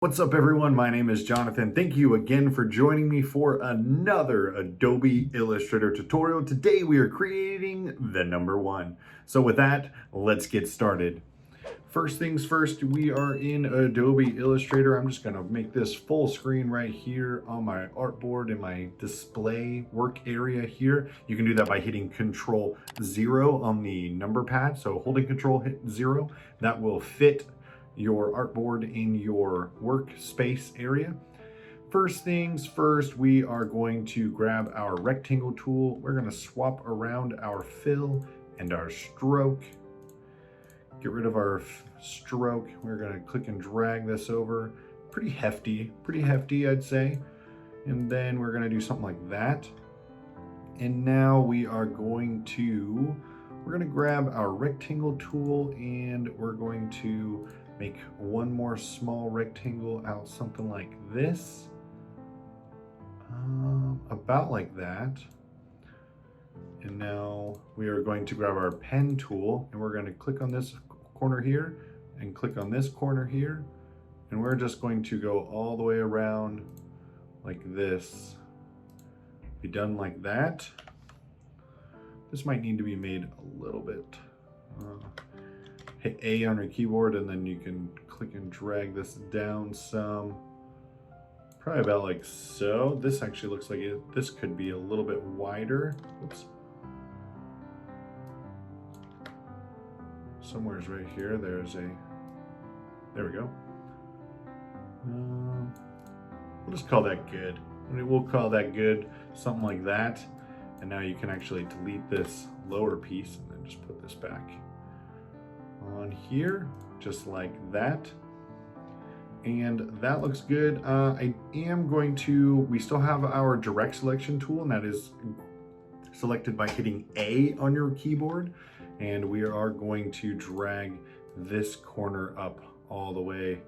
What's up everyone, my name is Jonathan. Thank you again for joining me for another Adobe Illustrator tutorial. Today we are creating the number one. So with that, let's get started. First things first, we are in Adobe Illustrator. I'm just gonna make this full screen right here on my artboard in my display work area here. You can do that by hitting Control 0 on the number pad. So holding Control, hit 0. That will fit your artboard in your workspace area. First things first, we are going to grab our rectangle tool. We're going to swap around our fill and our stroke. Get rid of our stroke. We're going to click and drag this over. Pretty hefty I'd say. And then we're going to do something like that. And now we are going to grab our rectangle tool and we're going to make one more small rectangle out something like this. About like that. And now we are going to grab our pen tool and we're going to click on this corner here and click on this corner here. And we're just going to go all the way around like this. Be done like that. This might need to be made a little bit. Hit A on your keyboard and then you can click and drag this down some. Probably about like so. This actually looks like this could be a little bit wider. Oops. Somewhere's right here. There we go. We'll just call that good. We'll call that good, something like that. And now you can actually delete this lower piece and then just put this back on here, just like that. And that looks good. I am going to, we still have our direct selection tool, and that is selected by hitting A on your keyboard. And we are going to drag this corner up all the way.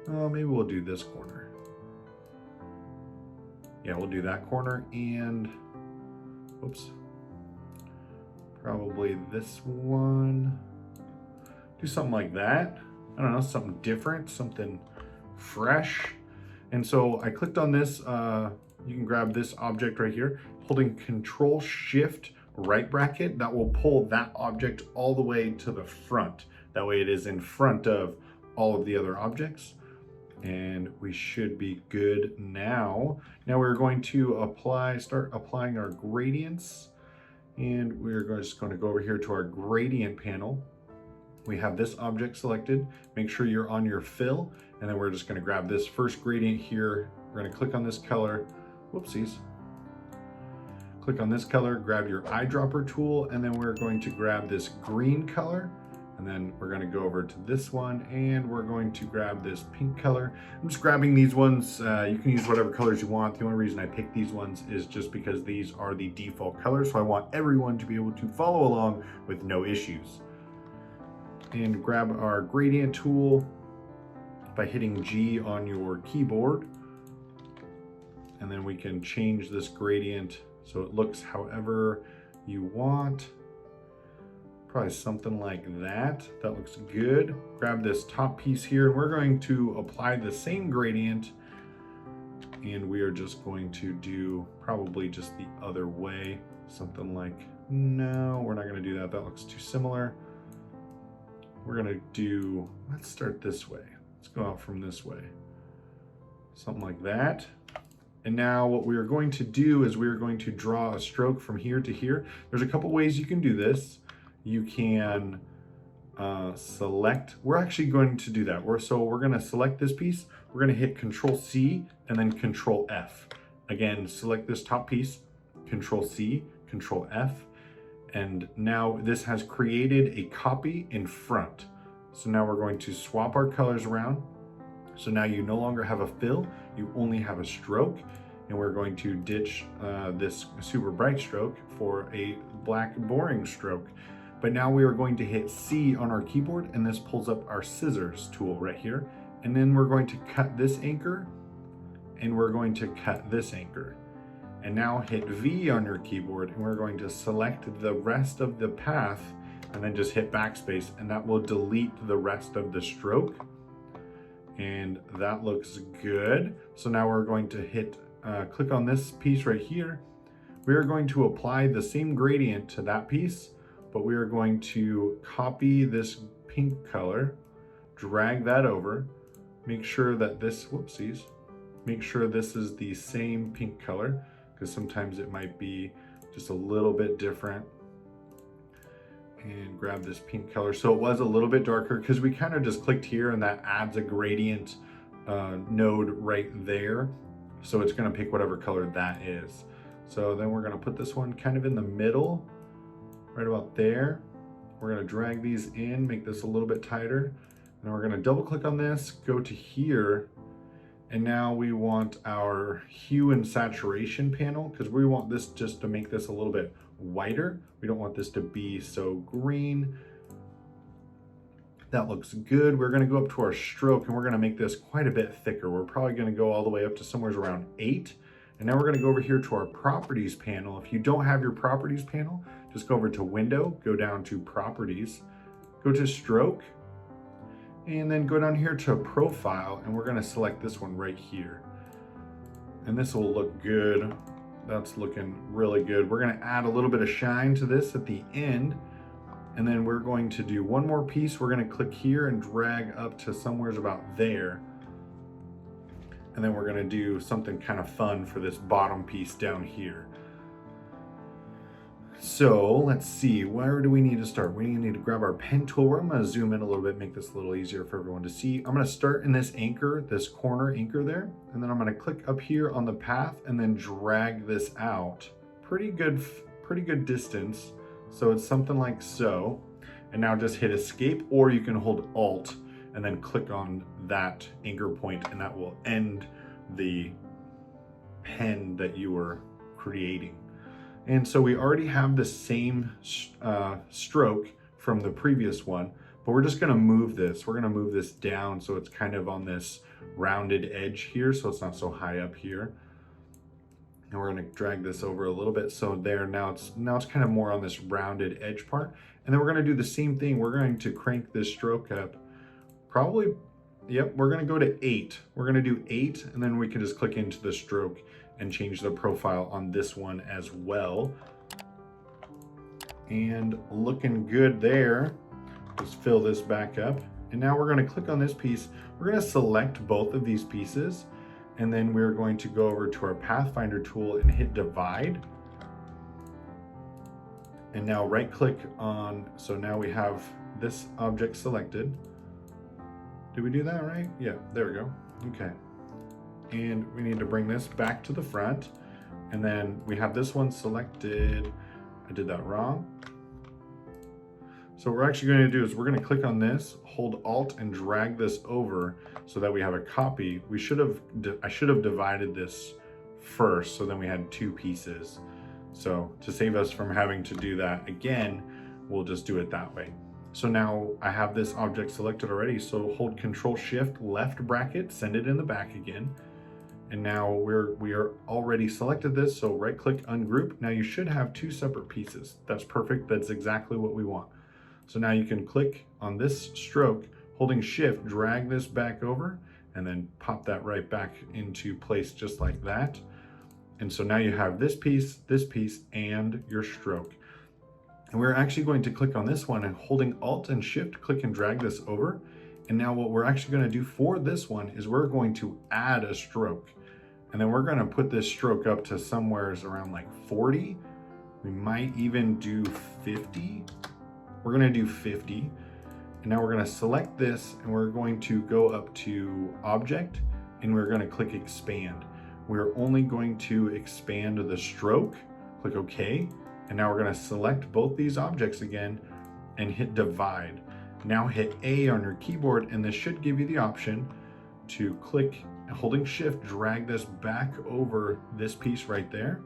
Maybe we'll do this corner. Yeah, we'll do that corner and, oops, probably this one. Do something like that. I don't know, something different, something fresh. And so I clicked on this. You can grab this object right here, holding Control Shift right bracket. That will pull that object all the way to the front. That way it is in front of all of the other objects. And we should be good now. Now we're going to start applying our gradients. And we're just going to go over here to our gradient panel. We have this object selected. Make sure you're on your fill. And then we're just going to grab this first gradient here. We're going to click on this color. Whoopsies. Click on this color, grab your eyedropper tool, and then we're going to grab this green color. And then we're going to go over to this one and we're going to grab this pink color. I'm just grabbing these ones. You can use whatever colors you want. The only reason I picked these ones is just because these are the default colors. So I want everyone to be able to follow along with no issues. And grab our gradient tool by hitting G on your keyboard. And then we can change this gradient so it looks however you want. Probably something like that. That looks good. Grab this top piece here and we're going to apply the same gradient, and we are just going to do probably just the other way. Something like, no, we're not going to do that. That looks too similar. We're going to do, let's start this way. Let's go out from this way. Something like that. And now what we are going to do is we are going to draw a stroke from here to here. There's a couple ways you can do this. You can select, we're actually going to do that. So we're going to select this piece. We're going to hit Control C and then Control F. Again, select this top piece, Control C, Control F. And now this has created a copy in front. So now we're going to swap our colors around. So now you no longer have a fill, you only have a stroke. And we're going to ditch this super bright stroke for a black boring stroke. But now we are going to hit C on our keyboard and this pulls up our scissors tool right here. And then we're going to cut this anchor and we're going to cut this anchor. And now hit V on your keyboard and we're going to select the rest of the path and then just hit backspace and that will delete the rest of the stroke. and that looks good. So now we're going to hit, click on this piece right here. We are going to apply the same gradient to that piece, but we are going to copy this pink color, drag that over, make sure that this, whoopsies, make sure this is the same pink color, because sometimes it might be just a little bit different. And grab this pink color. So it was a little bit darker because we kind of just clicked here and that adds a gradient node right there. So it's going to pick whatever color that is. So then we're going to put this one kind of in the middle, right about there. We're going to drag these in, make this a little bit tighter. And we're going to double click on this, go to here. And now we want our hue and saturation panel, because we want this just to make this a little bit whiter. We don't want this to be so green. That looks good. We're going to go up to our stroke and we're going to make this quite a bit thicker. We're probably going to go all the way up to somewhere around 8. And now we're going to go over here to our properties panel. If you don't have your properties panel, just go over to window, go down to properties, go to stroke, and then go down here to profile, and we're going to select this one right here. And this will look good. That's looking really good. We're going to add a little bit of shine to this at the end. And then we're going to do one more piece. We're going to click here and drag up to somewhere about there. And then we're going to do something kind of fun for this bottom piece down here. So let's see, where do we need to start? We need to grab our pen tool. I'm going to zoom in a little bit, make this a little easier for everyone to see. I'm going to start in this anchor, this corner anchor there. And then I'm going to click up here on the path and then drag this out. Pretty good distance. So it's something like so. And now just hit escape, or you can hold Alt and then click on that anchor point, and that will end the pen that you were creating. And so we already have the same stroke from the previous one, but we're just gonna move this. We're gonna move this down so it's kind of on this rounded edge here, so it's not so high up here. And we're gonna drag this over a little bit. So there, now it's kind of more on this rounded edge part. And then we're gonna do the same thing. We're going to crank this stroke up. Probably, yep, we're gonna go to 8. We're gonna do 8, and then we can just click into the stroke and change the profile on this one as well. And looking good there. Let's fill this back up. And now we're gonna click on this piece. We're gonna select both of these pieces, and then we're going to go over to our Pathfinder tool and hit divide. And now right click on, so now we have this object selected. Did we do that right? Yeah, there we go. Okay. And we need to bring this back to the front. And then we have this one selected. I did that wrong. So what we're actually going to do is we're going to click on this, hold Alt and drag this over so that we have a copy. I should have divided this first, so then we had 2 pieces. So to save us from having to do that again, we'll just do it that way. So now I have this object selected already, so hold Control Shift left bracket, send it in the back again. And now we are already selected this, so right click Ungroup. Now you should have 2 separate pieces. That's perfect, that's exactly what we want. So now you can click on this stroke, holding Shift, drag this back over, and then pop that right back into place just like that. And so now you have this piece, and your stroke. And we're actually going to click on this one and holding Alt and Shift, click and drag this over. And now what we're actually going to do for this one is we're going to add a stroke. And then we're going to put this stroke up to somewhere around like 40. We might even do 50. We're going to do 50. And now we're going to select this and we're going to go up to Object and we're going to click Expand. We're only going to expand the stroke, click OK. And now we're going to select both these objects again and hit divide. Now hit A on your keyboard and this should give you the option to click, holding Shift, drag this back over this piece right there.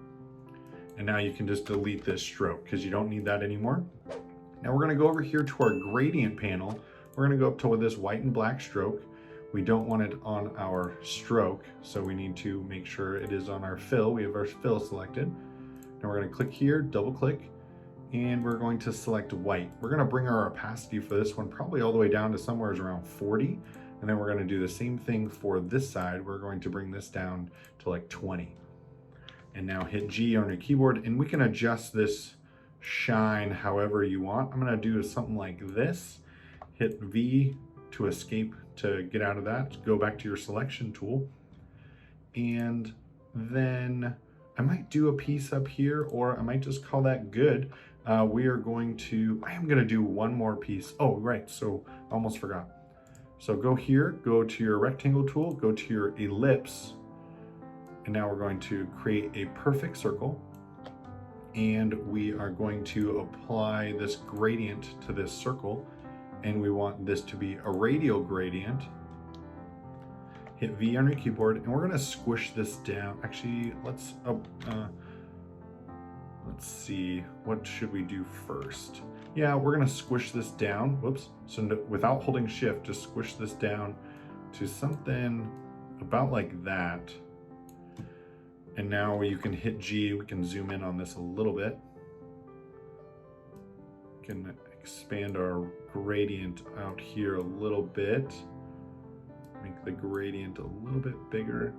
And now you can just delete this stroke because you don't need that anymore. Now we're going to go over here to our gradient panel. We're going to go up to this white and black stroke. We don't want it on our stroke, so we need to make sure it is on our fill. We have our fill selected. Now we're going to click here, double click, and we're going to select white. We're going to bring our opacity for this one probably all the way down to somewhere around 40. And then we're going to do the same thing for this side. We're going to bring this down to like 20. And now hit G on your keyboard, and we can adjust this shine however you want. I'm going to do something like this. Hit V to escape to get out of that. Go back to your selection tool. And then I might do a piece up here, or I might just call that good. I am going to do one more piece. Oh, right, so I almost forgot. So go here, go to your rectangle tool, go to your ellipse, and now we're going to create a perfect circle. And we are going to apply this gradient to this circle, and we want this to be a radial gradient. Hit V on your keyboard, and we're going to squish this down. Actually, let's see, what should we do first? Yeah, we're going to squish this down. Whoops. So without holding shift, just squish this down to something about like that. And now you can hit G, we can zoom in on this a little bit. We can expand our gradient out here a little bit. Make the gradient a little bit bigger.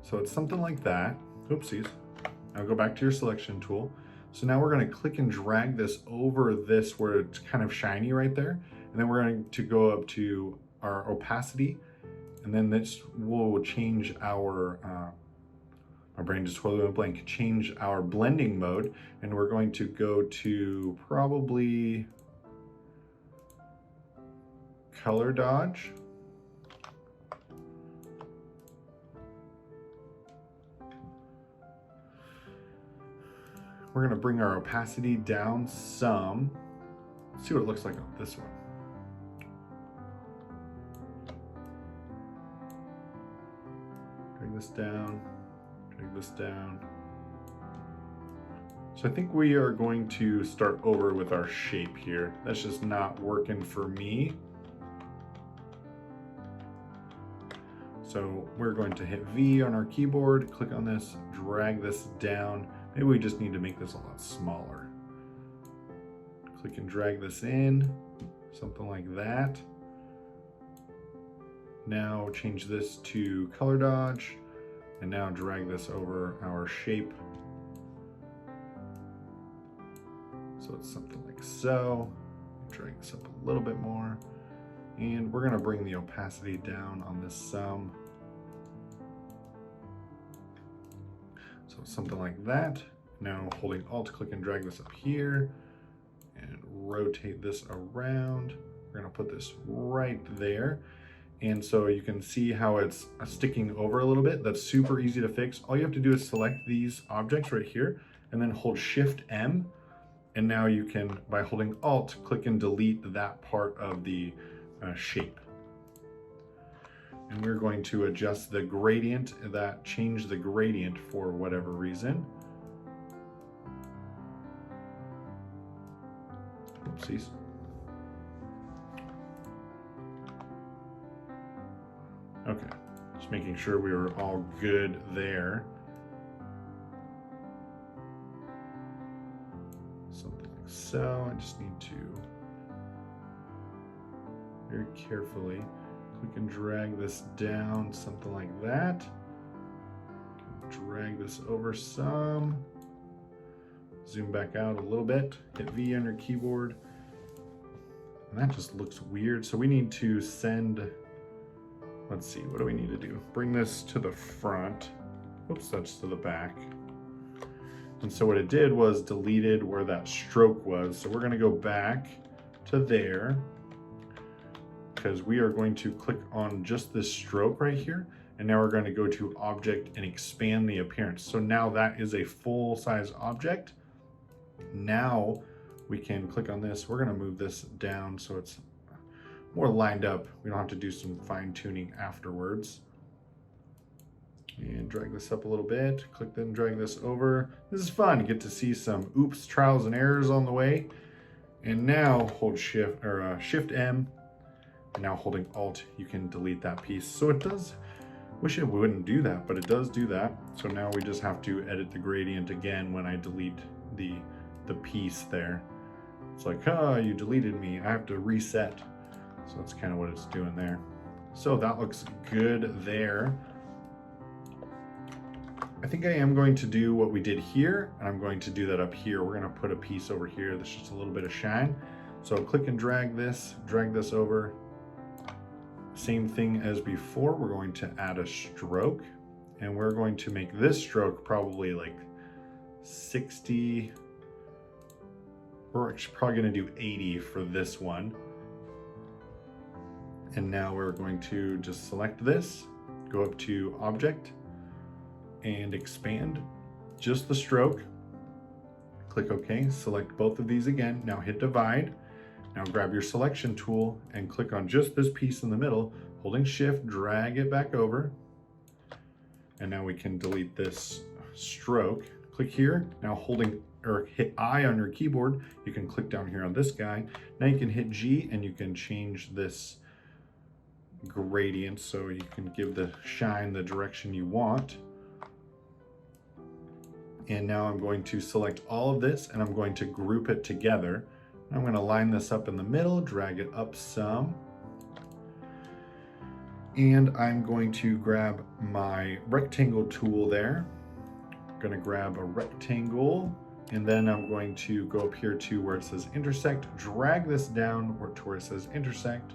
So it's something like that. Oopsies. Now go back to your selection tool. So now we're going to click and drag this over this where it's kind of shiny right there. And then we're going to go up to our opacity. And then this will change our, my brain just totally went blank, change our blending mode. And we're going to go to probably color dodge. We're going to bring our opacity down some. Let's see what it looks like on this one. Drag this down, drag this down. So I think we are going to start over with our shape here. That's just not working for me. So we're going to hit V on our keyboard, click on this, drag this down. Maybe we just need to make this a lot smaller. Click and drag this in, something like that. Now change this to color dodge, and now drag this over our shape. So it's something like so. Drag this up a little bit more. And we're gonna bring the opacity down on this sum. So something like that. Now holding Alt, click and drag this up here and rotate this around. We're gonna put this right there. And so you can see how it's sticking over a little bit. That's super easy to fix. All you have to do is select these objects right here and then hold Shift M. And now you can, by holding Alt, click and delete that part of the shape. And we're going to adjust the gradient, change the gradient for whatever reason. Oopsies. Okay, just making sure we were all good there. Something like so. I just need to very carefully click and drag this down, something like that. Drag this over some. Zoom back out a little bit. Hit V on your keyboard. And that just looks weird. So we need to send, let's see, what do we need to do? Bring this to the front. Oops, that's to the back. And so what it did was deleted where that stroke was. So we're going to go back to there, because we are going to click on just this stroke right here. And now we're going to go to object and expand the appearance. So now that is a full size object. Now we can click on this. We're going to move this down so it's more lined up. We don't have to do some fine tuning afterwards. And drag this up a little bit. Click then drag this over. This is fun. You get to see some oops, trials and errors on the way. And now hold Shift M. And now holding Alt, you can delete that piece. So it does, wish it wouldn't do that, but it does do that. So now we just have to edit the gradient again when I delete the piece there. It's like, oh, you deleted me. I have to reset. So that's kind of what it's doing there. So that looks good there. I think I am going to do what we did here, and I'm going to do that up here. We're going to put a piece over here that's just a little bit of shine. So click and drag this over. Same thing as before, we're going to add a stroke, and we're going to make this stroke probably like 60. We're probably going to do 80 for this one. And now we're going to just select this, go up to Object, and expand just the stroke. Click OK, select both of these again. Now hit Divide. Now grab your selection tool and click on just this piece in the middle, holding Shift, drag it back over. And now we can delete this stroke. Click here, now holding or hit I on your keyboard, you can click down here on this guy. Now you can hit G and you can change this gradient so you can give the shine the direction you want. And now I'm going to select all of this and I'm going to group it together. I'm going to line this up in the middle, drag it up some. And I'm going to grab my rectangle tool there. I'm going to grab a rectangle, and then I'm going to go up here to where it says intersect, drag this down to where it says intersect,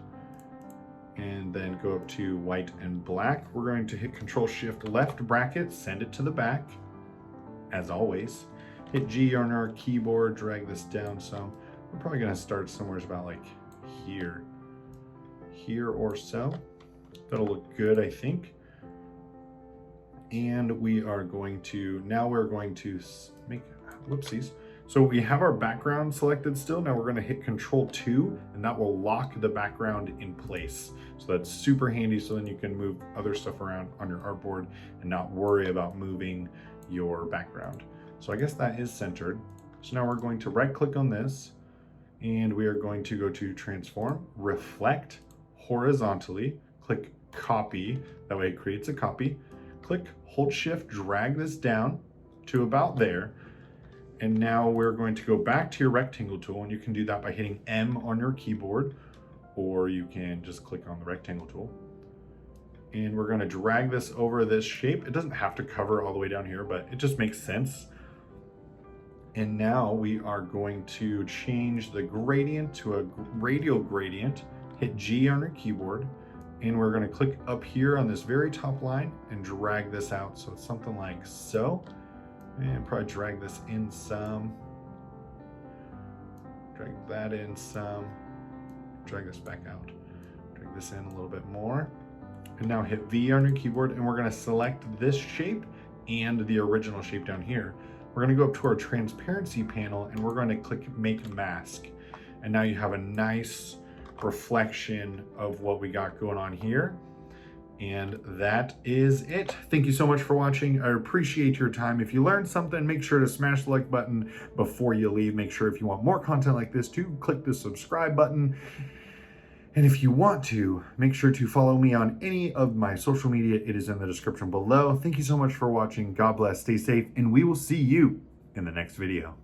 and then go up to white and black. We're going to hit Control Shift left bracket, send it to the back, as always. Hit G on our keyboard, drag this down some. We're probably going to start somewhere about like here or so. That'll look good, I think. And we are going to, now we're going to make, whoopsies. So we have our background selected still. Now we're going to hit Control 2 and that will lock the background in place. So that's super handy, so then you can move other stuff around on your artboard and not worry about moving your background. So I guess that is centered. So now we're going to right click on this and we are going to go to Transform, Reflect horizontally, click Copy, that way it creates a copy. Click, hold Shift, drag this down to about there. And now we're going to go back to your rectangle tool, and you can do that by hitting M on your keyboard, or you can just click on the rectangle tool. And we're going to drag this over this shape. It doesn't have to cover all the way down here, but it just makes sense. And now we are going to change the gradient to a radial gradient, hit G on your keyboard, and we're going to click up here on this very top line and drag this out. So it's something like so. And probably drag this in some. Drag that in some. Drag this back out. Drag this in a little bit more. And now hit V on your keyboard and we're going to select this shape and the original shape down here. We're going to go up to our transparency panel and we're going to click Make Mask. And now you have a nice reflection of what we got going on here. And that is it. Thank you so much for watching. I appreciate your time. If you learned something, make sure to smash the like button before you leave. Make sure if you want more content like this to click the subscribe button. And if you want to, make sure to follow me on any of my social media. It is in the description below. Thank you so much for watching. God bless, stay safe, and we will see you in the next video.